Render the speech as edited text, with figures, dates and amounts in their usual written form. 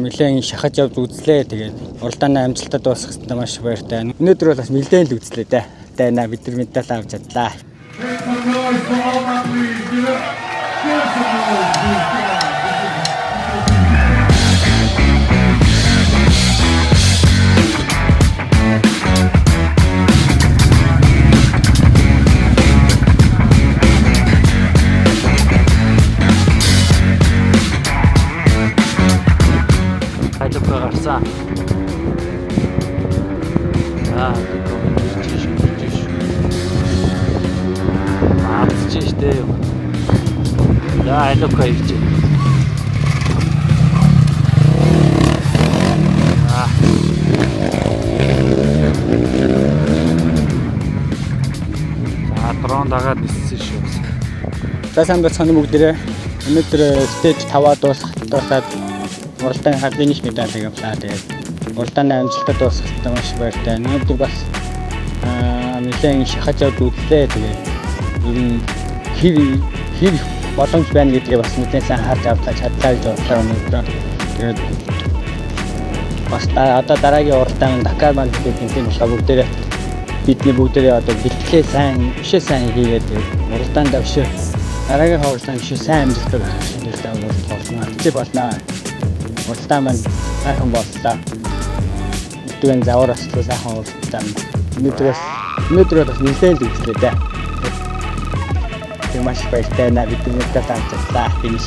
нэлээд шахаж явж үзлээ. Тэгээд уралдааны амжилтад дуусгах хэрэгтэй маш баяртай. Өнөөдөр бол бас нэлээд л үзлээ дээ. Дайна бид нар медаль авч чадлаа. Гарсан. Штэ. Да, это кайф. Дрон дагаад ниссэн шүү. За сайн бацхан бүгдээрээ өнөөдөр стейж 5-аа дуусаад уралдааны хагын нэг медаль авлаа. Тэгээд уралдааны амжилтад дуусгах хэрэгтэй маш баяртай. Өнөөдөр бас нэлээд шахаж явж үзлээ. Тэгээд ер нь хэр боломж байна гэдгийг бас мэдээ сайн харж авлаа чадлаа гэж бодлоо өнөөдөр. Тэгээд бас одоо дараагийн уралдаанд Дакар маань гэдэг юм бүгдээрээ бидний бүгдээрээ одоо бэлтгэлээ сайн хийгээд уралдаанд авшаа. Дараагийн уралдаанд сайн амжилттай байх хэрэгтэй болно. Тэг болно. Уралдаан маань сайхан боллоо. Нэгдүгээр завар ослоо сайхан уралдаан. Өнөөдөр бас нэлээд үзлээ дээ. Маш баяртай бид бүгд таамаглалаа. Финиш.